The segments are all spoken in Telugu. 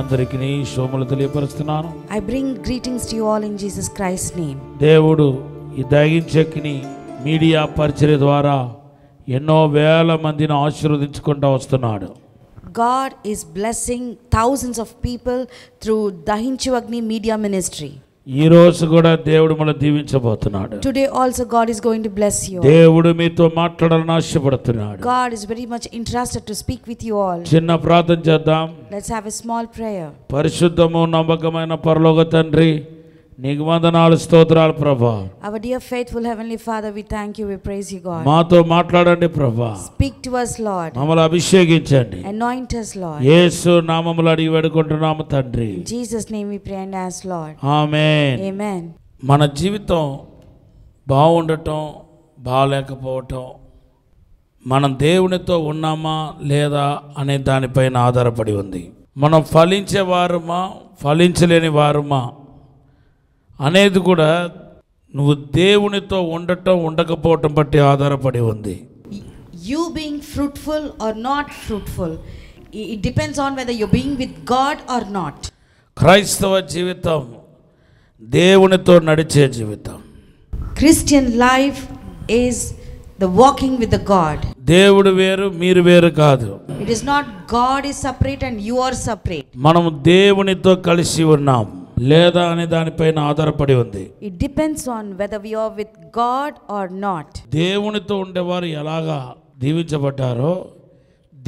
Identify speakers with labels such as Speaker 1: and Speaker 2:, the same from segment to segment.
Speaker 1: అందరికీ శుభములు తెలియపరుస్తున్నాను.
Speaker 2: I bring greetings to you all in Jesus Christ's name.
Speaker 1: దేవుడు ఈ దైవించకిని మీడియా పరిచర్య ద్వారా ఎన్నో వేల మందిని ఆశీర్వదించుకుంటూ వస్తున్నాడు.
Speaker 2: God is blessing thousands of people through Dahinchivagni media ministry.
Speaker 1: ఈ రోజు కూడా దేవుడు మనల్ని దీవించబోతున్నాడు.
Speaker 2: Today also God is going to bless you.
Speaker 1: దేవుడు మీతో మాట్లాడాలని ఆశపడుతున్నాడు.
Speaker 2: God is very much interested to speak with you all.
Speaker 1: చిన్న ప్రార్థన చేద్దాం.
Speaker 2: Let's have a small prayer.
Speaker 1: పరిశుద్ధము నమ్మకమైన పరలోక తండ్రి, నీకు వందనాలు, స్తోత్రాలు ప్రభా.
Speaker 2: Our dear faithful heavenly Father, we thank you, we praise you God.
Speaker 1: మాతో మాట్లాడండి ప్రభా.
Speaker 2: Speak to us Lord.
Speaker 1: మమ్మల్ని అభిషేకించండి.
Speaker 2: Anoint us Lord.
Speaker 1: యేసు నామములో అడిగి వేడుకుంటున్నాము తండ్రి.
Speaker 2: In Jesus name we pray and ask Lord.
Speaker 1: Amen.
Speaker 2: Amen.
Speaker 1: మన జీవితం బాగుండటం బాగలేకపోవటం మనం దేవునితో ఉన్నామా లేదా అనే దానిపైన ఆధారపడి ఉంది. మనం ఫలించే వారుమా ఫలించలేని వారుమా అనేది కూడా నువ్వు దేవునితో ఉండటం ఉండకపోవటం బట్టి ఆధారపడి ఉంది.
Speaker 2: You being fruitful or not fruitful, it depends on whether you're being with God or not.
Speaker 1: క్రైస్తవ జీవితం దేవునితో నడిచే జీవితం.
Speaker 2: Christian life is the walking with the God.
Speaker 1: దేవుడు వేరు, మీరు వేరు కాదు.
Speaker 2: It is not God is separate and you are separate.
Speaker 1: మనము దేవునితో కలిసి ఉన్నాం లేదా అనే దానిపైన ఆధారపడి ఉంది.
Speaker 2: It depends on whether we are with God or not.
Speaker 1: దేవునితో ఉండేవారు ఎలాగా దీవించబడ్డారో,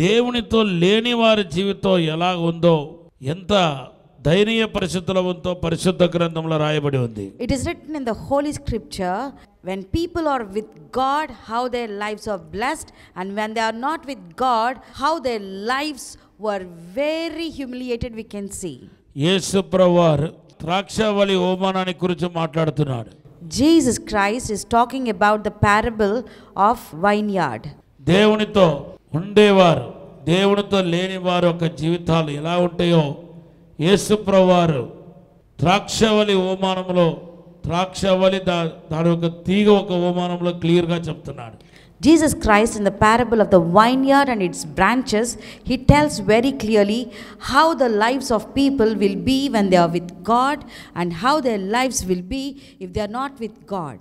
Speaker 1: దేవునితో లేని వారి జీవితం ఎలా ఉందో, ఎంత దయనీయ పరిస్థితుల్లో ఉందో పరిశుద్ధ గ్రంథంలో రాయబడి ఉంది.
Speaker 2: It is written in the Holy Scripture, when people are with God, how their lives are blessed, and when they are not with God, how their lives were very humiliated, we can see. యేసు ప్రభువారు ద్రాక్షావళి హోమానాన్ని గురించి మాట్లాడుతున్నాడు. Jesus Christ is talking about the parable of vineyard.
Speaker 1: దేవునితో ఉండేవారు, దేవునితో లేని వారు యొక్క జీవితాలు ఎలా ఉంటాయో యేసు ప్రభువారు ద్రాక్షావళి హోమానంలో ద్రాక్షావళి దాని ఒక తీగ ఒక హోమానంలో క్లియర్గా చెప్తున్నాడు.
Speaker 2: Jesus Christ in the parable of the vineyard and its branches, he tells very clearly how the lives of people will be when they are with God and how their lives will be if they are not with God.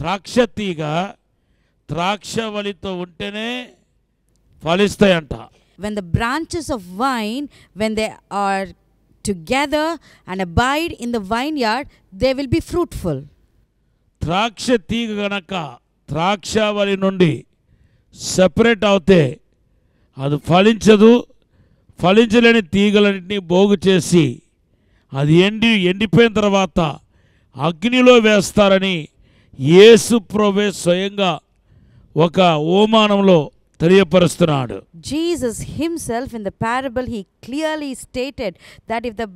Speaker 1: ద్రాక్ష తీగ ద్రాక్షవల్లితో ఉంటేనే ఫలిస్తాయంట.
Speaker 2: When the branches of vine, when they are together and abide in the vineyard, they will be fruitful.
Speaker 1: ద్రాక్ష తీగ గనక ద్రాక్షావళి నుండి సెపరేట్ అవుతే అది ఫలించదు. ఫలించలేని తీగలన్నింటినీ పోగు చేసి అది ఎండిపోయిన తర్వాత అగ్నిలో వేస్తారని యేసు ప్రభువే స్వయంగా ఒక హోమానంలో తెలియపరుస్తున్నాడు.
Speaker 2: Jesus himself in the parable, he clearly stated that if the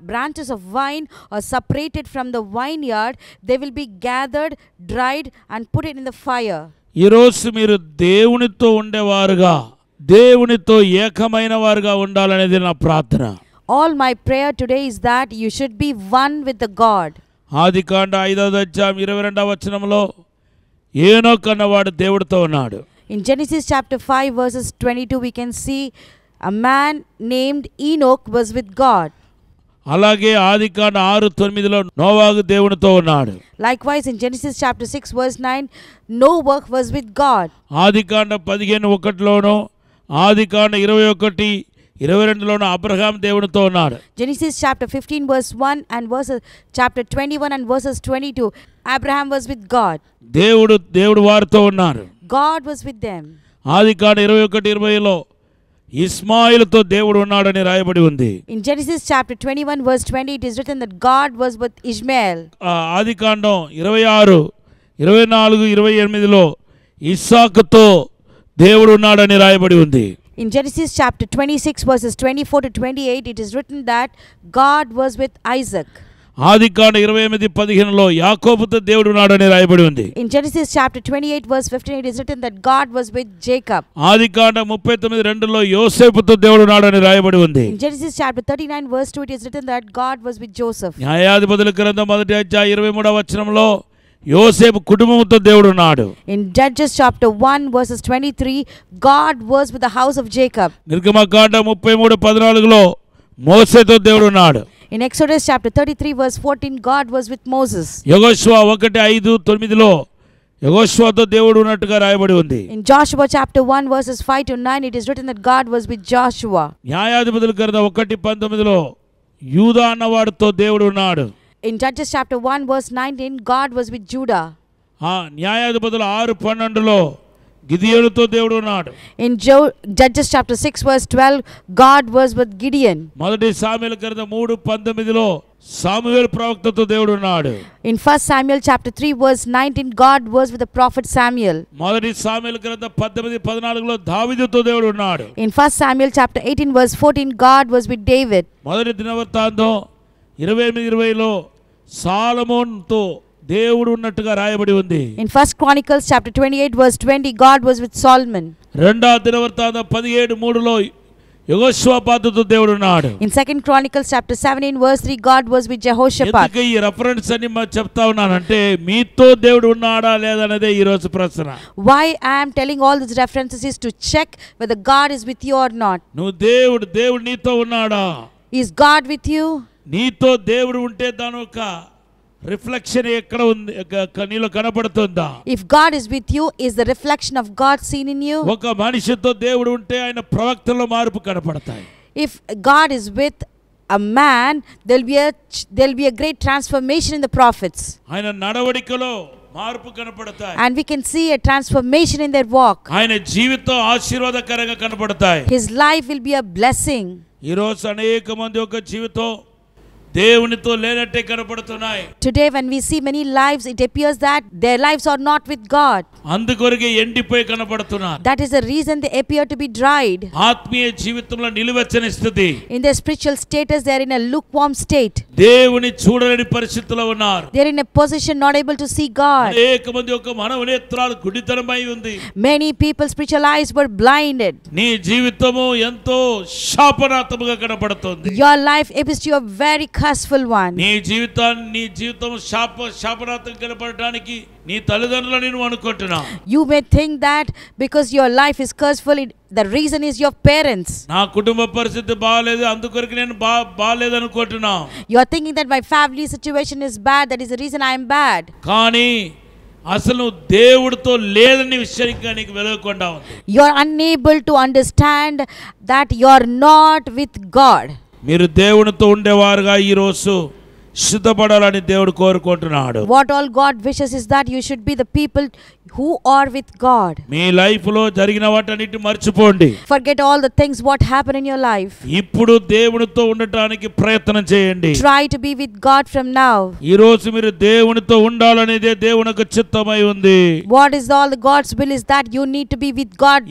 Speaker 2: branches of vine are separated from the vineyard, they will be gathered, dried and put it in the fire.
Speaker 1: ఈరోజు మీరు దేవునితో ఉండేవారుగా, దేవునితో ఏకమైన వారుగా ఉండాలనేది నా ప్రార్థన.
Speaker 2: All my prayer today is that you should be one with the God.
Speaker 1: ఆదికాండ 5వ అధ్యాయం 22వ వచనంలో ఏనోకు అన్నవాడు దేవుడితో ఉన్నాడు.
Speaker 2: In Genesis chapter 5 verses 22 we can see a man named Enoch was with God.
Speaker 1: అలాగే ఆదికాండ 6:9లో నోవాహు దేవునితో ఉన్నాడు.
Speaker 2: Likewise in Genesis chapter 6 verse 9 Noah was with God.
Speaker 1: ఆదికాండ 15:1లోను ఆదికాండ 21:22లోను అబ్రహాం దేవునితో ఉన్నాడు.
Speaker 2: Genesis chapter 15 verse 1 and verses chapter 21 and verses 22 Abraham was with God.
Speaker 1: దేవుడు వారితో ఉన్నారు.
Speaker 2: God was with them.
Speaker 1: ఆదికాండ 21:20లో ఇస్మాయిలుతో దేవుడు ఉన్నాడని రాయబడి ఉంది.
Speaker 2: In Genesis chapter 21 verse 20 it is written that God was with Ishmael.
Speaker 1: ఆదికాండం 26, 24, 28లో ఇస్సాకుతో దేవుడు ఉన్నాడని రాయబడి ఉంది.
Speaker 2: In Genesis chapter 26 verses 24 to 28 it is written that God was with Isaac.
Speaker 1: ఆదికాండ 28:15లో యాకోబుతో దేవుడు ఉన్నాడని రాయబడి ఉంది.
Speaker 2: In Genesis chapter 28 verse 15 it is written that God was with Jacob.
Speaker 1: ఆదికాండ 39:2లో యోసేపుతో దేవుడు ఉన్నాడని రాయబడి ఉంది.
Speaker 2: In Genesis chapter 39 verse 2 it is written that God was with Joseph.
Speaker 1: న్యాయాధిపతుల గ్రంథం 1వ అధ్యాయం 23వ వచనంలో యోసేపు కుటుంబంతో దేవుడు ఉన్నాడు.
Speaker 2: In Judges chapter 1 verses 23 God was with the house of Jacob.
Speaker 1: నిర్గమకాండం 33:14లో మోషేతో దేవుడు ఉన్నాడు.
Speaker 2: In Exodus chapter 33 verse 14, God was with Moses.
Speaker 1: యెహోషువ 1:5-9లో యెహోషువతో దేవుడు ఉన్నట్టుగా రాయబడి ఉంది.
Speaker 2: In Joshua chapter 1 verses 5 to 9, it is written that God was with Joshua.
Speaker 1: న్యాయాధిపతుల గ్రంథం 1:19లో యూదా అన్నవాడితో దేవుడు ఉన్నాడు.
Speaker 2: In Judges chapter 1 verse 19, God was with Judah.
Speaker 1: న్యాయాధిపతుల 6:12లో గిదియోనుతో దేవుడు ఉన్నాడు.
Speaker 2: In Judges chapter 6 verse 12, God was with Gideon.
Speaker 1: మొదటి సాముయేలు గ్రంథం 3:19లో సాముయేలు ప్రవక్తతో దేవుడు ఉన్నాడు.
Speaker 2: In 1 Samuel chapter 3 verse 19, God was with the prophet Samuel.
Speaker 1: మొదటి సాముయేలు గ్రంథం 18:14లో దావీదుతో దేవుడు ఉన్నాడు.
Speaker 2: In 1 Samuel chapter 18 verse 14, God was with David.
Speaker 1: మొదటి దినవృత్తాంతం 28:20లో సాలొమోనుతో దేవుడు ఉన్నట్టుగా రాయబడి ఉంది.
Speaker 2: In 1 Chronicles chapter 28 verse 20, God was with Solomon.
Speaker 1: రెండో దినవృత్తాంతం 17:3లో యెహోషువపాతుతో దేవుడు ఉన్నాడు.
Speaker 2: In 2 Chronicles chapter 17 verse 3, God was with Jehoshaphat.
Speaker 1: ఎందుకు ఈ రెఫరెన్స్ అని చెప్తా ఉన్నానంటే మీతో దేవుడు ఉన్నాడా లేదనేదే ఈ రోజు ప్రశ్న.
Speaker 2: Why I am telling all these references is to check whether God is with you or not.
Speaker 1: నువ్వు దేవుడు నీతో ఉన్నాడా?
Speaker 2: Is God with you?
Speaker 1: నీతో దేవుడు ఉంటే దాని ఒక రిఫ్లెక్షన్ ఎక్కడ ఉంది నీలో కనబడుతుందా?
Speaker 2: If God is with you, is the reflection of God seen in you?
Speaker 1: ఒక మనిషితో దేవుడు ఉంటే ఆయన ప్రవక్తల్లో మార్పు కనబడతాయి.
Speaker 2: If God is with a man, there'll be a great transformation in the prophets.
Speaker 1: ఆయన నడవడికలో మార్పు కనబడతాయి.
Speaker 2: And we can see a transformation in their walk.
Speaker 1: ఆయన జీవితం ఆశీర్వాదకరంగా కనబడతాయి.
Speaker 2: His life will be a blessing.
Speaker 1: ఈ రోజు అనేక మంది యొక్క జీవితం దేవునితో లేనట్టే కనబడుతున్నాయి.
Speaker 2: Today when we see many lives, it appears that their lives are not with God.
Speaker 1: అందుకొరకే ఎండిపోయి కనబడుతున్నారు.
Speaker 2: That is the reason they appear to be dried.
Speaker 1: ఆత్మీయ జీవితంలో నిలువెచ్చని స్థితి.
Speaker 2: In their spiritual status, they are in a lukewarm state.
Speaker 1: దేవుని చూడలేని పరిస్థితిలో ఉన్నారు.
Speaker 2: They are in a position not able to see God.
Speaker 1: అనేక మంది యొక్క మనోనేత్రాలు గుడ్డితనమై ఉంది.
Speaker 2: Many people's spiritual eyes were blinded.
Speaker 1: నీ జీవితము ఎంతో శాపనాత్మకంగా కనబడుతుంది.
Speaker 2: Your life appears to be a very curseful one.
Speaker 1: నీ జీవితం శాపనాత్మకంగా కనబడడానికి నీ తల్లిదండ్రులు నేను అనుకుంటున్నాను.
Speaker 2: You may think that because your life is curseful, the reason is your parents.
Speaker 1: నా కుటుంబ పరిస్థితి బాలేదు అందుకొరకు నేను బాలేదు అనుకుంటున్నా.
Speaker 2: You are thinking that my family situation is bad, that is the reason I am bad.
Speaker 1: కానీ అసలు దేవుడితో లేదని విషయానికి నీకు వెలగకుండా ఉంది.
Speaker 2: You are unable to understand that you are not with God.
Speaker 1: మీరు దేవునితో ఉండేవారుగా ఈ రోజు సిద్ధపడాలని దేవుడు కోరుకుంటున్నాడు.
Speaker 2: What all God wishes is that you should be the people who are with God.
Speaker 1: Me life లో జరిగిన వాటన్నిటిని మర్చిపోండి.
Speaker 2: Forget all the things what happened in your life.
Speaker 1: ఇప్పుడు దేవునితో ఉండటానికి ప్రయత్నం చేయండి.
Speaker 2: Try to be with God from now.
Speaker 1: ఈ రోజు మీరు దేవునితో ఉండాలనేదే దేవునికి చిత్తమై ఉంది.
Speaker 2: What is all the God's will is that you need to be with God.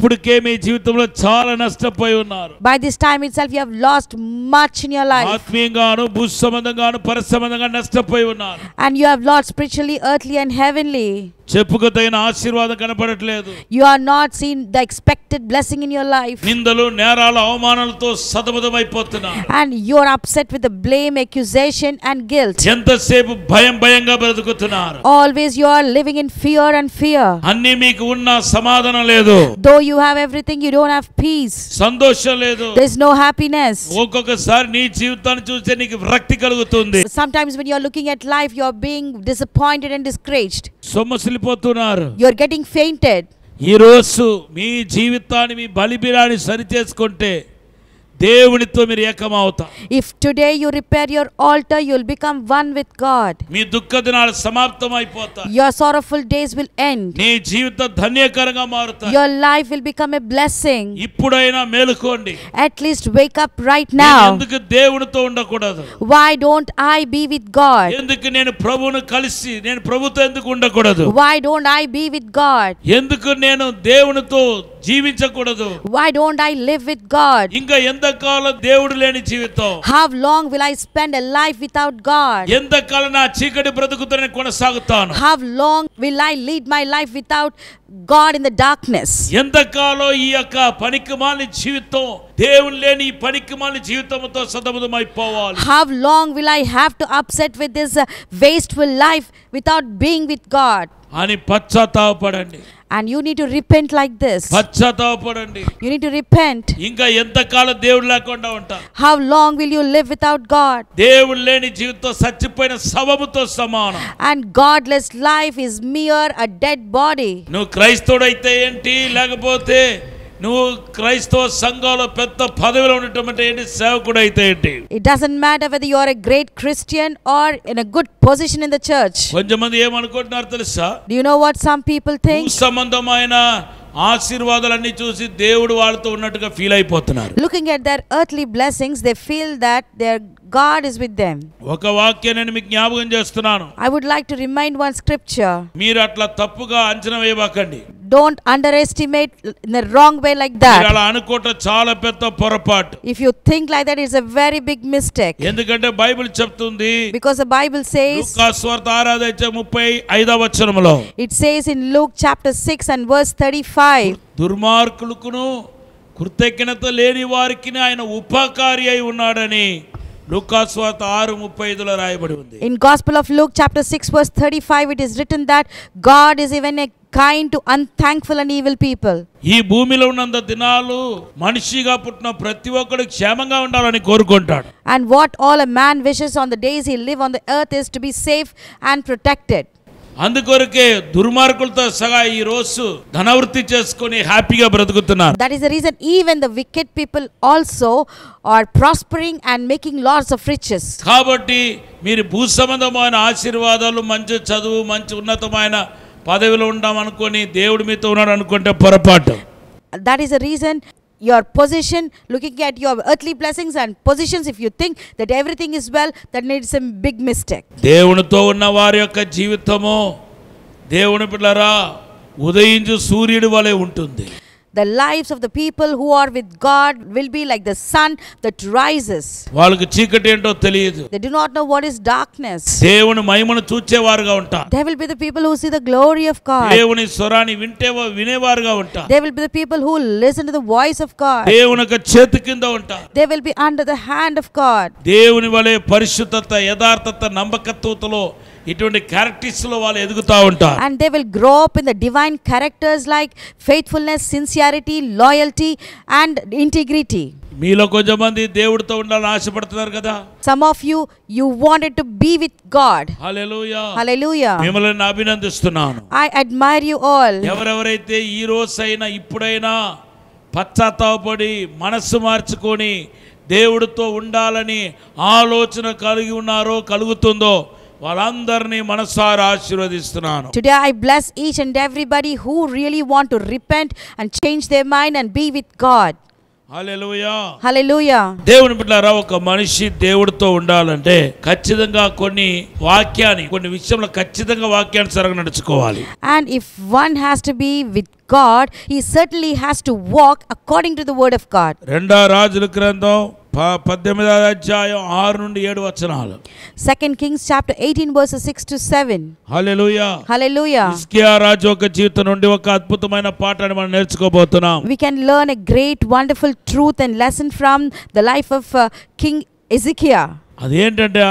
Speaker 1: ఇప్పటికే మీ జీవితంలో చాలా నష్టపోయి ఉన్నారు.
Speaker 2: By this time itself you have lost much in your life.
Speaker 1: ఆత్మీయంగాను భూ సంబంధంగాను పర సంబంధంగా నష్టపోయి ఉన్నారు.
Speaker 2: And you have lost spiritually, earthly and heavenly.
Speaker 1: చెప్పుకోదగిన ఆశీర్వాదం కనపడట్లేదు.
Speaker 2: You are not seen the expected blessing in your life.
Speaker 1: నిందలు నేరాలు అవమానాలతో సతమతమైపోతున్నారు.
Speaker 2: And you are upset with the blame, accusation and guilt.
Speaker 1: ఎంతసేపు భయంగా బ్రతుకుతున్నారు.
Speaker 2: Always you are living in fear and fear.
Speaker 1: అన్నీ మీకు ఉన్న సమాధానం లేదు.
Speaker 2: Though you have everything, you don't have peace.
Speaker 1: సంతోషం లేదు.
Speaker 2: There is no happiness.
Speaker 1: ఒక్కొక్కసారి నీ జీవితాన్ని చూస్తే నీకు విరక్తి కలుగుతుంది.
Speaker 2: Sometimes when you are looking at life, you are being disappointed and discouraged.
Speaker 1: సొమ్మసిల్లిపోతున్నారు.
Speaker 2: You are getting fainted.
Speaker 1: ఈ రోజు మీ జీవితాన్ని మీ బలిబిరాన్ని సరి చేసుకుంటే దేవునితో మీరు ఏకమవుతారు.
Speaker 2: If today you repair your altar, you will become one with God.
Speaker 1: మీ దుఃఖ దినాలు సమాప్తమైపోతాయి.
Speaker 2: Your sorrowful days will end.
Speaker 1: నీ జీవితం ధన్యకరంగా మారుతాయి.
Speaker 2: Your life will become a blessing.
Speaker 1: ఇప్పుడైనా మేలుకోండి.
Speaker 2: At least wake up right now.
Speaker 1: ఎందుకు దేవునితో ఉండకూడదు?
Speaker 2: Why don't I be with God?
Speaker 1: ఎందుకు నేను ప్రభువును కలిసి నేను ప్రభుతో ఎందుకు ఉండకూడదు?
Speaker 2: Why don't I be with God?
Speaker 1: ఎందుకు నేను దేవునితో జీవించకూడదు?
Speaker 2: Why don't I live with God?
Speaker 1: ఇంకా ఎంతకాలం దేవుడు లేని జీవితం?
Speaker 2: How long will I spend a life without God?
Speaker 1: ఎంతకాలం నా చీకటి బ్రతుకుతో నేను కొనసాగుతాను?
Speaker 2: How long will I lead my life without God in the darkness?
Speaker 1: ఎంతకాలం ఈ యొక్క పనికిమాలిన జీవితం దేవుని లేని ఈ పనికిమాలిన జీవితంతో సతమతమైపోవాలి?
Speaker 2: How long will I have to upset with this wasteful life without being with God?
Speaker 1: అని పశ్చాత్తాపపడండి.
Speaker 2: And you need to repent like this.
Speaker 1: పశ్చాత్తాపపడండి.
Speaker 2: You need to repent.
Speaker 1: ఇంకా ఎంతకాలం దేవుడు లేకుండా ఉంటారు?
Speaker 2: How long will you live without God?
Speaker 1: దేవుడు లేని జీవితం చచ్చిపోయిన శవముతో సమానం.
Speaker 2: And godless life is mere a dead body.
Speaker 1: నువ్వు క్రైస్తవుడైతే ఏంటి, లేకపోతే నువ్వు క్రైస్తవ సంఘంలో పెద్ద పదవిలో ఉండటం అంటే ఏంటి, సేవకుడు అయితే ఏంటి.
Speaker 2: It doesn't matter whether you are a great Christian or in a good position in the church.
Speaker 1: కొంతమంది ఏమనుకుంటున్నారు తెలుసా?
Speaker 2: Do you know what some people think?
Speaker 1: సంబంధమైన ఆశీర్వాదాలన్నీ చూసి దేవుడు వాళ్ళతో ఉన్నట్టుగా ఫీల్ అయిపోతున్నారు.
Speaker 2: Looking at their earthly blessings, they feel that their God is with them.
Speaker 1: ఒక వాక్యాన్ని నేను మీకు జ్ఞాపకం చేస్తున్నాను.
Speaker 2: I would like to remind one scripture.
Speaker 1: మీరు అట్లా తప్పుగా అంచనా వేయబాకండి.
Speaker 2: Don't underestimate in the wrong way like that.
Speaker 1: మీరు అలా అనుకోవటం చాలా పెద్ద పొరపాటు.
Speaker 2: If you think like that, it's a very big mistake.
Speaker 1: ఎందుకంటే బైబిల్ చెప్తుంది,
Speaker 2: Because the Bible says,
Speaker 1: లూకా సువార్త 6:35 వచనములో,
Speaker 2: it says in Luke chapter 6 and verse 35,
Speaker 1: దుర్మార్గులకును కృతజ్ఞత లేని వారికి ఆయన ఉపకారి అయి ఉన్నాడని లూకా సువార్త 6:35లో రాయబడి ఉంది.
Speaker 2: In Gospel of Luke chapter 6 verse 35, it is written that God is even a kind to unthankful and evil people.
Speaker 1: ఈ భూమిలో ఉన్నంత దినాలు మనిషిగా పుట్టిన ప్రతి ఒక్కడు క్షేమంగా ఉండాలని కోరుకుంటాడు.
Speaker 2: And what all a man wishes on the days he live on the earth is to be safe and protected.
Speaker 1: అందుకొరకే దుర్మార్గులతో సగా ఈ రోజు ధనవృద్ధి చేసుకొని హ్యాపీగా బ్రతుకుతున్నారు.
Speaker 2: That is the reason even the wicked people also are prospering and making lots of riches.
Speaker 1: కాబట్టి మీరు భూ సంబంధమైన ఆశీర్వాదాలు, మంచి చదువు, మంచి ఉన్నతమైన పదవిలో ఉండాం అనుకొని దేవుడి మీతో ఉన్నాడు అనుకుంటే పొరపాటు.
Speaker 2: That is the reason your position, looking at your earthly blessings and positions, if you think that everything is well, then it's a big mistake.
Speaker 1: దేవునితో ఉన్న వారి యొక్క జీవితము దేవుని బిడ్డలారా ఉదయించు సూర్యుడి వలె ఉంటుంది.
Speaker 2: The lives of the people who are with God will be like the sun that rises.
Speaker 1: వాళ్ళకి చీకటి ఏంటో తెలియదు.
Speaker 2: They do not know what is darkness.
Speaker 1: దేవుని మహిమను చూచేవారుగా ఉంటారు.
Speaker 2: They will be the people who see the glory of God.
Speaker 1: దేవుని స్వరాన్ని వినేవారుగా ఉంటారు.
Speaker 2: They will be the people who listen to the voice of God.
Speaker 1: దేవుని యొక్క చేతి కింద ఉంటారు.
Speaker 2: They will be under the hand of God.
Speaker 1: దేవుని వలె పరిశుద్ధత, యథార్థత, నమ్మకత్వతలో ఇటువంటి క్యారెక్టర్స్ లో వాళ్ళు ఎదుగుతా ఉంటారు.
Speaker 2: And they will grow up in the divine characters like faithfulness, sincerity, loyalty and integrity.
Speaker 1: మీలో కొంతమంది దేవుడితో ఉండాలని ఆశపడుతున్నారు కదా.
Speaker 2: Some of you wanted to be with God.
Speaker 1: Hallelujah.
Speaker 2: Hallelujah.
Speaker 1: మిమ్మల్ని అభినందిస్తున్నాను.
Speaker 2: I admire you all.
Speaker 1: ఎవరెవరైతే ఈ రోజైనా ఇప్పుడైనా పశ్చాత్తాపడి మనస్సు మార్చుకొని దేవుడితో ఉండాలని ఆలోచన కలిగి ఉన్నారో, కలుగుతుందో వాళ్ళందరినీ మనసారా ఆశీర్వదిస్తున్నాను.
Speaker 2: Today I bless each and everybody who really want to repent and change their mind and be with God.
Speaker 1: Hallelujah.
Speaker 2: Hallelujah.
Speaker 1: దేవుని బిడ్డలారా, ఒక మనిషి దేవుడితో ఉండాలంటే ఖచ్చితంగా కొన్ని విషయంలో ఖచ్చితంగా వాక్యానుసారంగా నడుచుకోవాలి.
Speaker 2: And if one has to be with God, he certainly has to walk according to the word of God.
Speaker 1: రెండో రాజుల గ్రంథం 18వ అధ్యాయం 6 నుండి 7 వచనాలు.
Speaker 2: 2 Kings chapter 18 verses 6 to 7.
Speaker 1: Hallelujah.
Speaker 2: Hallelujah.
Speaker 1: హిజ్కియా రాజు యొక్క జీవితం నుండి ఒక అద్భుతమైన పాఠాన్ని మనం నేర్చుకోబోతున్నాం.
Speaker 2: We can learn a great wonderful truth and lesson from the life of King Ezekiel.
Speaker 1: అదేంటంటే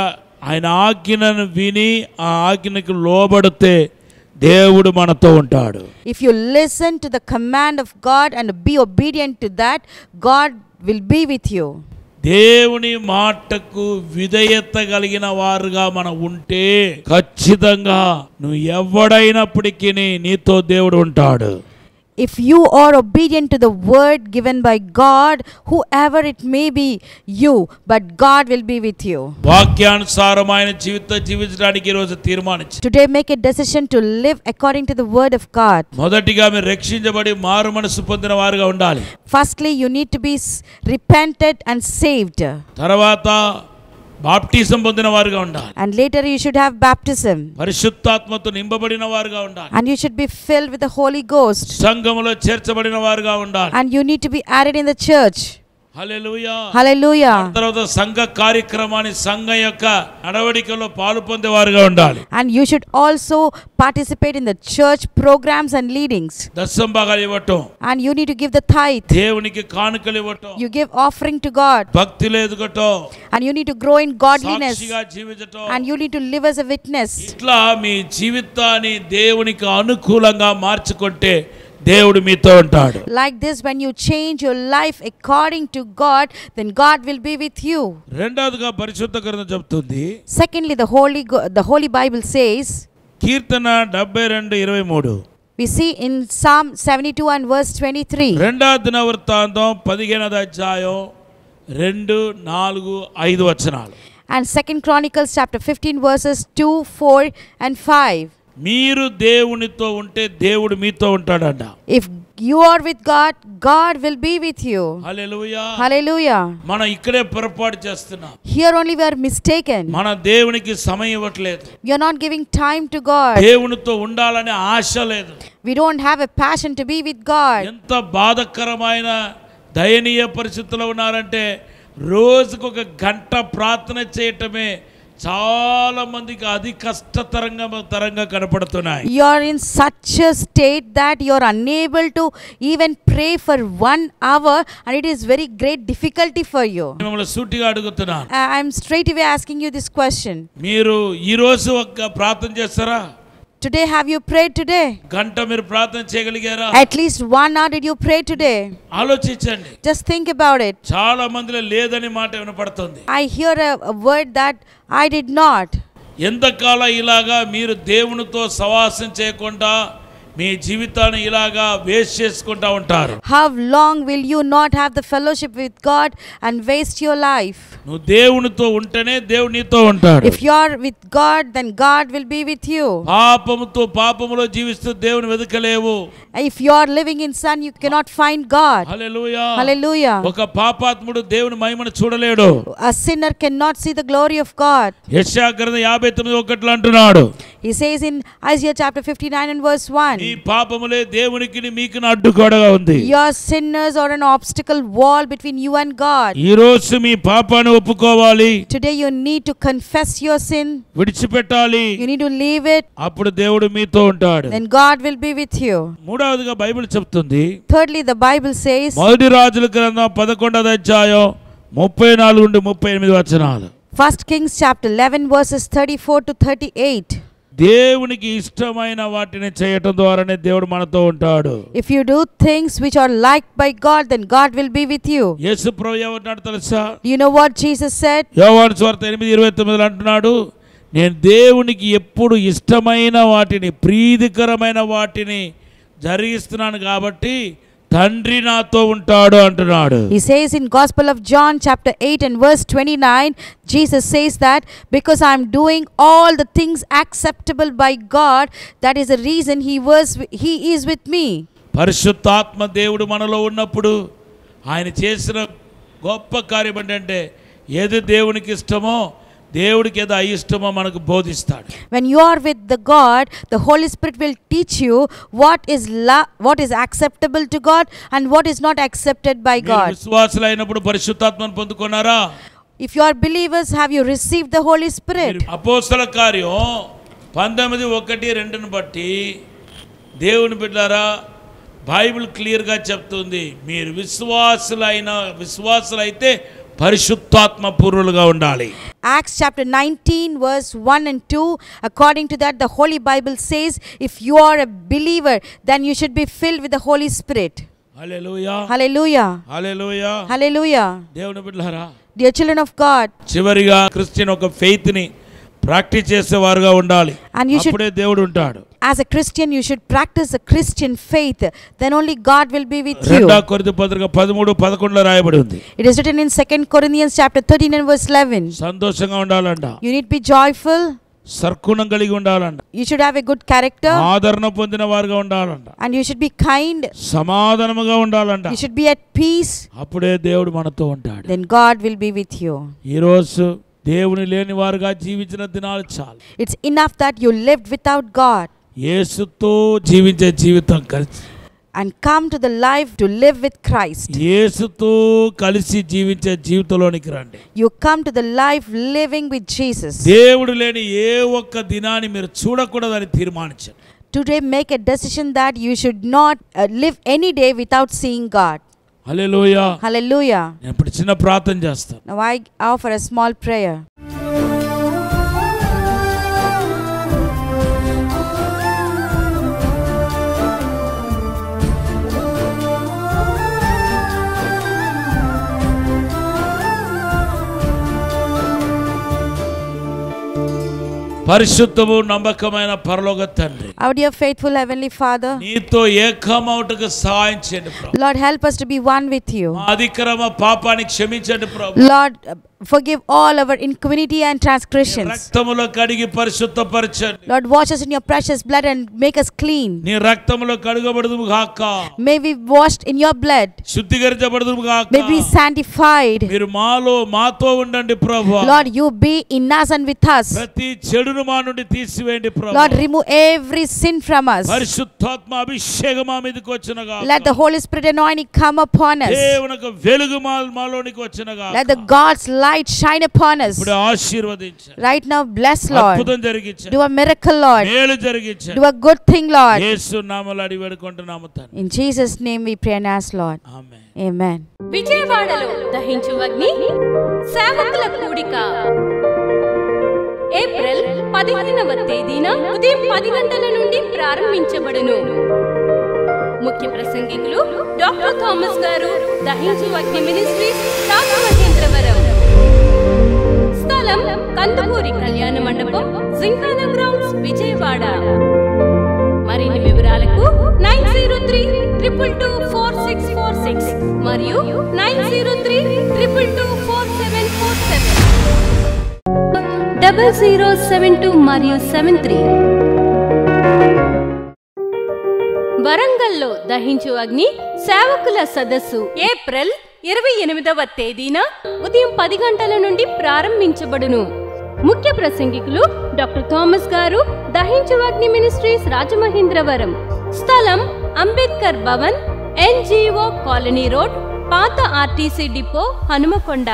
Speaker 1: ఆయన ఆజ్ఞను విని ఆ ఆజ్ఞకు లోబడితే దేవుడు మనతో ఉంటాడు.
Speaker 2: If you listen to the command of God and be obedient to that, God will be with you.
Speaker 1: దేవుని మాటకు విధేయత కలిగిన వారుగా మనం ఉంటే ఖచ్చితంగా నువ్వు ఎవడైనప్పటికీ నీతో దేవుడు ఉంటాడు.
Speaker 2: If you are obedient to the word given by God, whoever it may be you, but God will be with you.
Speaker 1: వాక్యానుసారమైన జీవితం జీవించడానికి ఈ రోజు తీర్మానించు.
Speaker 2: Today make a decision to live according to the word of God.
Speaker 1: మొదటిగా మీరు రక్షించబడి మారు మనసు పొందిన వారుగా ఉండాలి.
Speaker 2: Firstly, you need to be repented and saved.
Speaker 1: తర్వాత బాప్టిజం పొందిన వారుగా ఉండాలి.
Speaker 2: And later you should have baptism.
Speaker 1: పరిశుద్ధాత్మతో నింపబడిన వారుగా ఉండాలి.
Speaker 2: And you should be filled with the Holy Ghost.
Speaker 1: సంఘములో చేర్చబడిన వారుగా ఉండాలి.
Speaker 2: And you need to be added in the church.
Speaker 1: Hallelujah.
Speaker 2: Hallelujah.
Speaker 1: తర్వాత సంఘ కార్యక్రమాన్ని సంఘ యొక్క నడవడికలో పాలు పొందేవారుగా ఉండాలి.
Speaker 2: And you should also participate in the church programs and leadings.
Speaker 1: దశమ భాగాలు ఇవ్వటం,
Speaker 2: And you need to give the tithe.
Speaker 1: దేవునికి కానుకలు ఇవ్వటం,
Speaker 2: You give offering to God.
Speaker 1: భక్తిలో ఎదగటం,
Speaker 2: And you need to grow in godliness.
Speaker 1: సాక్షిగా జీవించటం.
Speaker 2: And you need to live as a witness.
Speaker 1: ఇట్లా మీ జీవితాన్ని దేవునికి అనుకూలంగా మార్చుకుంటే దేవుడు మీతో ఉంటాడు.
Speaker 2: Like this, when you change your life according to God, then God will be with you.
Speaker 1: రెండవదిగా పరిశుద్ధ గ్రంథం చెప్తుంది,
Speaker 2: Secondly, the Holy Bible says,
Speaker 1: Keerthana 72:23,
Speaker 2: we see in Psalm 72 and verse 23.
Speaker 1: రెండవ దినవృత్తాంతం 15వ అధ్యాయం 2, 4, 5 వచనాలు.
Speaker 2: And 2 Chronicles chapter 15 verses 2, 4 and 5.
Speaker 1: మీరు దేవునితో ఉంటే దేవుడు మీతో ఉంటాడంట.
Speaker 2: If you are with God, God will be with you.
Speaker 1: Hallelujah.
Speaker 2: Hallelujah.
Speaker 1: మనం ఇక్కడే పొరపాటు చేస్తున్నాం.
Speaker 2: Here only we are mistaken.
Speaker 1: మన దేవునికి సమయం ఇవ్వట్లేదు.
Speaker 2: We are not giving time to God.
Speaker 1: దేవునితో ఉండాలనే ఆశ లేదు.
Speaker 2: We don't have a passion to be with God.
Speaker 1: ఎంత బాధకరమైన దయనీయ పరిస్థితుల్లో ఉన్నారంటే రోజుకు 1 గంట ప్రార్థన చేయటమే చాలా మందికి అది కష్టతరంగా కనపడుతున్నాయి.
Speaker 2: You are in such a state that you are unable to even pray for 1 hour, and it is very great difficulty for you.
Speaker 1: మిమ్మల్ని సూటిగా అడుగుతున్నాను,
Speaker 2: I am straight away asking you this question.
Speaker 1: మీరు ఈ రోజు ఒక ప్రార్థన చేస్తారా?
Speaker 2: Today, have you prayed today?
Speaker 1: గంట మీరు ప్రార్థన చేయగలిగారా?
Speaker 2: At least 1 hour did you pray today?
Speaker 1: ఆలోచించండి.
Speaker 2: Just think about it.
Speaker 1: చాలా మందిలో లేదని మాట వినపడుతుంది.
Speaker 2: I hear a word that I did not.
Speaker 1: ఎంతకాలం ఇలాగా మీరు దేవునితో సవాసం చేయకుండా మీ జీవితాన్ని ఇలాగా వేస్ట్ చేసుకుంటా ఉంటారు?
Speaker 2: How long will you not have the fellowship with God and waste your life?
Speaker 1: నువ్వు దేవునితో ఉంటేనే దేవుడు నీతో ఉంటాడు.
Speaker 2: If you are with God, then God will be with you.
Speaker 1: పాపములో జీవిస్తూ దేవుని వెదకలేవు.
Speaker 2: If you are living in sin, you cannot find God.
Speaker 1: Hallelujah.
Speaker 2: Hallelujah.
Speaker 1: ఒక పాపాత్ముడు దేవుని మహిమను చూడలేడు.
Speaker 2: A sinner cannot see the glory of God.
Speaker 1: యెషయా గ్రంథం 59:1 అంటున్నాడు,
Speaker 2: He says in Isaiah chapter 59 and verse 1,
Speaker 1: ఈ పాపములే దేవునికి మీకు అడ్డుగోడగా ఉంది.
Speaker 2: your sinners are an obstacle wall between you and God.
Speaker 1: ఈ రోజు మీ పాపాన్ని ఒప్పుకోవాలి.
Speaker 2: Today you need to confess your sin.
Speaker 1: విడిచిపెట్టాలి.
Speaker 2: You need to leave it.
Speaker 1: అప్పుడు దేవుడు మీతో ఉంటాడు.
Speaker 2: Then God will be with you.
Speaker 1: మూడవదిగా బైబిల్ చెప్తుంది,
Speaker 2: Thirdly, the Bible says,
Speaker 1: మొదటి రాజుల గ్రంథం 11వ అధ్యాయం 34 నుండి 38 వచనాలు.
Speaker 2: 1 Kings chapter 11 verses 34 to 38.
Speaker 1: దేవునికి ఇష్టమైన వాటిని చేయటం ద్వారానే దేవుడు మనతో ఉంటాడు.
Speaker 2: If you do things which are liked by God, then God will be with you.
Speaker 1: యేసు ప్రభువు ఏమంటున్నాడు తెలుసా?
Speaker 2: Do you know what Jesus said?
Speaker 1: యోహాను సువార్త 8:29 అంటున్నాడు, నేను దేవునికి ఎప్పుడు ఇష్టమైన వాటిని ప్రీతికరమైన వాటిని జరిగిస్తున్నాను కాబట్టి తండ్రి నాతో ఉంటాడు అంటున్నాడు.
Speaker 2: He says in Gospel of John chapter 8 and verse 29, Jesus says that because I am doing all the things acceptable by God, that is the reason he is with me.
Speaker 1: పరిశుద్ధాత్మ దేవుడు మనలో ఉన్నప్పుడు ఆయన చేసిన గొప్ప కార్యం ఏంటంటే ఏది దేవునికి ఇష్టమో దేవుడికి ఏదో అయిష్టమో మనకు బోధిస్తాడు.
Speaker 2: When you are with the God, the Holy Spirit will teach you what is acceptable to God and what is not accepted by God.
Speaker 1: విశ్వాసులైనప్పుడు పరిశుద్ధాత్మను పొందుకున్నారా?
Speaker 2: If you are believers, have you received the Holy Spirit?
Speaker 1: అపోస్తల కార్యం 19:1-2 బట్టి దేవుని బిడ్డలారా బైబిల్ క్లియర్గా చెప్తుంది, మీరు విశ్వాసులైతే పరిశుద్ధాత్మ పూర్వులుగా ఉండాలి.
Speaker 2: Acts chapter 19 verse 1 and 2, according to that the Holy Bible says if you are a believer then you should be filled with the Holy Spirit.
Speaker 1: Hallelujah.
Speaker 2: Hallelujah.
Speaker 1: Hallelujah.
Speaker 2: Hallelujah.
Speaker 1: దేవుని బిడ్డలారా,
Speaker 2: Dear children of God,
Speaker 1: చివరిగా క్రిస్టియన్ ఒక ఫెయిత్ ని ప్రాక్టీస్ చేసేవారుగా ఉండాలి. అప్పుడే దేవుడు ఉంటాడు.
Speaker 2: As a Christian you should practice a Christian faith, then only God will be with you.
Speaker 1: 2 కొరింథీ పత్రిక 13:11 రాయబడి ఉంది.
Speaker 2: It is written in 2 Corinthians chapter 13 and verse 11.
Speaker 1: సంతోషంగా ఉండాలంట.
Speaker 2: You need to be joyful.
Speaker 1: సర్కుణం కలిగి ఉండాలంట.
Speaker 2: You should have a good character.
Speaker 1: ఆదరణ పొందిన వారుగా ఉండాలంట.
Speaker 2: And you should be kind.
Speaker 1: సమాధానముగా ఉండాలంట.
Speaker 2: You should be at peace.
Speaker 1: అప్పుడే దేవుడు మనతో ఉంటాడు.
Speaker 2: Then God will be with you.
Speaker 1: ఈ రోజు దేవుని లేని వారుగా జీవించిన దినాలు చాలు.
Speaker 2: It's enough that you lived without God.
Speaker 1: యేసుతో జీవించే జీవితం కలిసి
Speaker 2: and come to the life to live with Christ.
Speaker 1: యేసుతో కలిసి జీవించే జీవితంలోనికి రండి.
Speaker 2: You come to the life living with Jesus.
Speaker 1: దేవుడు లేని ఏ ఒక్క దినాన్ని మీరు చూడకూడదని తీర్మానించండి.
Speaker 2: Today make a decision that you should not live any day without seeing God.
Speaker 1: Hallelujah.
Speaker 2: Hallelujah.
Speaker 1: నేను ఇప్పుడు చిన్న ప్రార్థన చేస్తాను.
Speaker 2: Now I offer a small prayer.
Speaker 1: పరిశుద్ధము నమ్మకమైన పరలోక తండ్రి,
Speaker 2: Our dear faithful heavenly Father,
Speaker 1: నీతో ఏకమౌటకు సహాయం చేయండి ప్రభు.
Speaker 2: Lord, help us to be one with you.
Speaker 1: మా అతిక్రమ పాపాన్ని క్షమించండి ప్రభు.
Speaker 2: Lord, forgive all our iniquity and transgressions.
Speaker 1: రక్తములో కడిగి పరిశుద్ధపరచండి.
Speaker 2: Lord, wash us in your precious blood and make us clean.
Speaker 1: నీ రక్తములో కడుగబడుదుము గాక.
Speaker 2: May we washed in your blood.
Speaker 1: శుద్ధీకరించబడుదుము గాక.
Speaker 2: May we sanctified.
Speaker 1: మీరు మాతో ఉండండి ప్రభు.
Speaker 2: Lord, you be in us and with us.
Speaker 1: ప్రతి చెడును మా నుండి తీసివేయండి ప్రభు.
Speaker 2: Lord, remove every sin from us.
Speaker 1: పరిశుద్ధాత్మ అభిషేకం మా మీదకి వచ్చునుగా.
Speaker 2: Let the Holy Spirit anointing come upon us.
Speaker 1: దేవునికి వెలుగు మాలోనికి వచ్చునుగా.
Speaker 2: Let the God's light shine upon us.
Speaker 1: ఇప్పుడు ఆశీర్వదించండి.
Speaker 2: Right now, bless Lord.
Speaker 1: అద్భుతం జరిగించండి.
Speaker 2: Do a miracle, Lord.
Speaker 1: మేలు జరిగించండి.
Speaker 2: Do a good thing, Lord.
Speaker 1: యేసు నామములో అడిగి వేడుకుంటున్నాము తండ్రి.
Speaker 2: In Jesus' name we pray and ask, Lord.
Speaker 1: Amen.
Speaker 2: Amen.
Speaker 3: విజయవాడలో దహించు అగ్ని సేవకుల కూడిక ఏప్రిల్ 15వ తేదీన ఉదయం 10 గంటల నుండి ప్రారంభించబడును. ముఖ్య ప్రసంగికులు డాక్టర్ థామస్ గారు, దహించు అగ్ని మినిస్ట్రీస్, రాజమహేంద్రవరం. స్థలం కందుకూరి కళ్యాణ మండపం, జింకానా గ్రౌండ్స్, విజయవాడ. మరిన్ని వివరాలకు 903-222-4646 మరియు 903-222-4747 0072 మరియు 73. వరంగల్లో దహించు అగ్ని సేవకుల సదస్సు ఏప్రిల్ 28వ తేదీన ఉదయం 10 గంటల నుండి ప్రారంభించబడును. ముఖ్య ప్రసంగికులు డాక్టర్ థామస్ గారు, దహించు అగ్ని మినిస్ట్రీస్, రాజమహేంద్రవరం. స్థలం Ambedkar Bhavan, NGO colony road, పాత RTC డిపో, హనుమకొండ.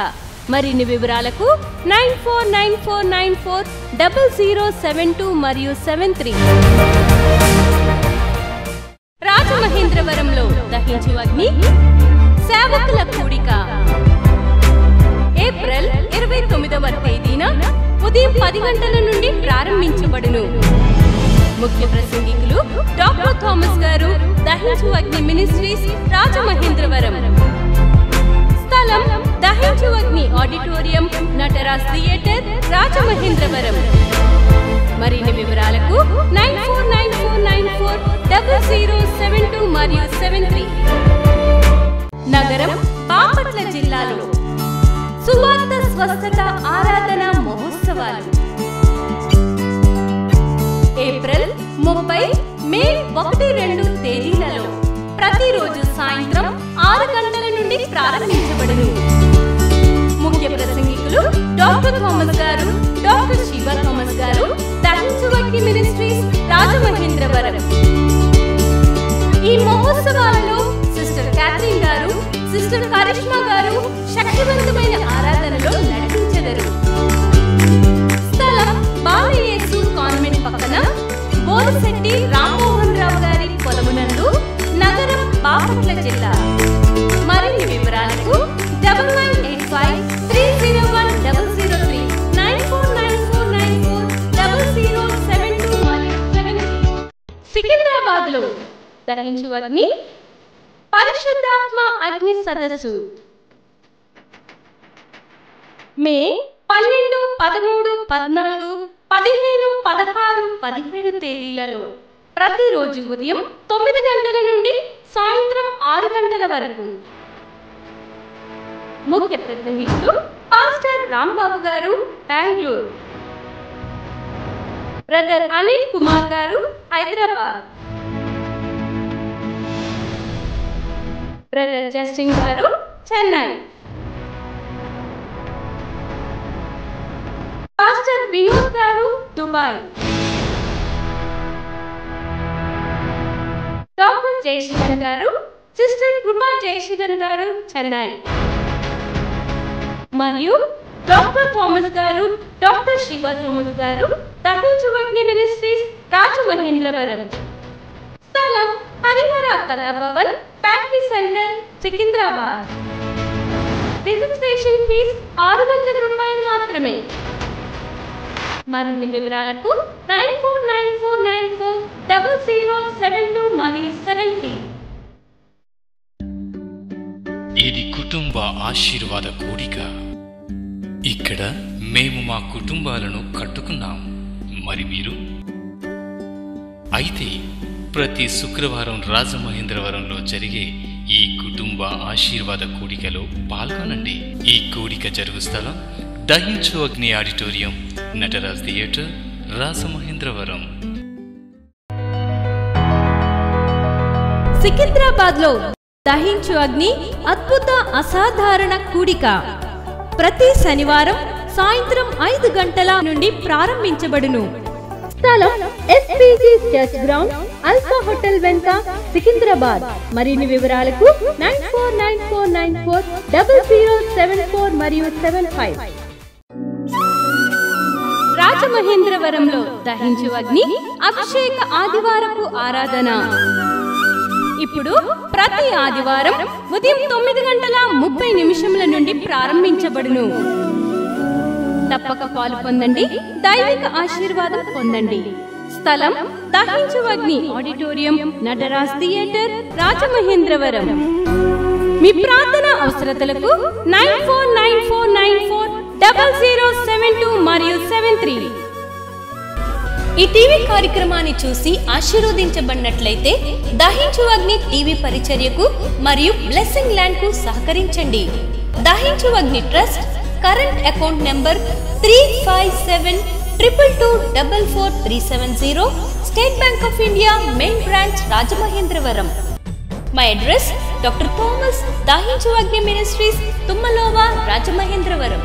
Speaker 3: మరిన్ని వివరాలకు 9494940072 మరియు 73. రాజమహేంద్రవరంలో దహించు అగ్ని సేవకుల కూడిక ఏప్రిల్ 29వ తేదీన ఉదయం 10 గంటల నుండి ప్రారంభించబడును. ముఖ్య ప్రసంగికులు డాక్టర్ థామస్ గారు, దహించు అగ్ని మినిస్ట్రీస్, రాజమహేంద్రవరం. స్థలం దహించు అగ్ని ఆడిటోరియం, నటరాజ్ థియేటర్, రాజమహేంద్రవరం. మరిన్ని వివరాలకు 9494940072 మరియు 73. నగరం బాపట్ల జిల్లాలో సువార్త స్వస్థత ఆరాధన మహోత్సవాలు ఏప్రిల్ 30, మే 1-2 తేదీలలో ప్రతిరోజు సాయంత్రం 6 గంటల నుండి ప్రారంభించబడును. ముఖ్య ప్రసంగికులు డాక్టర్ థామస్ గారు, డాక్టర్ శివ థామస్ గారు, దహించు అగ్ని మినిస్ట్రీస్, రాజమహేంద్రవరం. ఈ మహోత్సవాలలో సిస్టర్ క్యాథరిన్ గారు, సిస్టర్ కరిష్మా గారు శక్తివంతమైన ఆరాధనలో నడిపించెదరు. స్థలం బాలయేసు కాన్వెంట్ పక్కన బోరశెట్టి రామ్మోహన్ రావు గారి పొలమునందు, నగరం బాపట్ల జిల్లా. మరిన్ని వివరాలకు 9985-301-003 9494940072 మరియు 73. సికింద్రాబాద్ లో దహించు అగ్ని పరిశుద్ధాత్మ అగ్ని సదస్సు మే 12, 13, 14, 15, 16, 17 తేదీలలో ప్రతిరోజు ఉదయం 9 గంటల నుండి సాయంత్రం 6 గంటల వరకు. ముఖ్య ప్రసంగికులు పాస్టర్ రాంబాబు గారు, బెంగళూరు. బ్రదర్ అనిల్ కుమార్ గారు, హైదరాబాద్. బ్రదర్ జస్టిన్ గారు, చెన్నై. పాస్టర్ వినోద్ గారు, దుబాయ్. డాక్టర్ జయశేఖర్ గారు, సిస్టర్ కృపా జయశేఖర్ గారు చెన్నై, మరియు డాక్టర్ థామస్ గారు, డాక్టర్ శివ థామస్ గారు తగ్గించువగ్ని మినిస్ట్రీస్ రాజమహేంద్రవరం. స్థలం Harihara Kala Bhavan, factory centre, Secunderabad. Registration fee 600 రూపాయలు మాత్రమే. మరిన్ని వివరాలకు 9494940072 మరియు 70.
Speaker 4: ఇది కుటుంబ ఆశీర్వాద కూడిక. ఇక్కడ మేము మా కుటుంబాలను కట్టుకున్నాం. మరి మీరు? అయితే ప్రతి శుక్రవారం రాజమహేంద్రవరంలో జరిగే ఈ కుటుంబ ఆశీర్వాద కూడికలో పాల్గొనండి. ఈ కూడిక జరుగు స్థలం దహించు అగ్ని ఆడిటోరియం, నటరాజ్ థియేటర్, రాజమహేంద్రవరం.
Speaker 3: సికింద్రాబాద్ లో దహించు అగ్ని అద్భుత అసాధారణ కూడిక ప్రతి శనివారం సాయంత్రం 5 గంటల నుండి ప్రారంభించబడును. స్థలం SPG church ground, alpha hotel వెనుక, సికింద్రాబాద్. మరిన్ని వివరాలకు 9494940074 మరియు 75. రాజమహేంద్రవరంలో దహించు అగ్ని అభిషేక ఆదివారపు ఆరాధన ఇప్పుడు ప్రతి ఆదివారం ఉదయం 9:30 నుండి ప్రారంభించబడును. తప్పక పాలు పొందండి, దైవిక ఆశీర్వాదం పొందండి. స్థలం దహించు అగ్ని ఆడిటోరియం, నటరాజ్ థియేటర్, రాజమహేంద్రవరం. మీ ప్రార్థన అవసరతలకు 9494940072 మరియు 73. ఈ టీవీ కార్యక్రమాన్ని చూసి ఆశీర్వదించబడినట్లయితే దహించు అగ్ని టీవీ పరిచర్యకు మరియు బ్లెస్సింగ్ ల్యాండ్ కు సహకరించండి. Dahinchu Agni trust current account number 357222444370, state bank of India main branch, Rajamahendravaram. My address doctor Thomas Dahinchu Agni ministries, తుమ్మలోవా, Rajamahendravaram.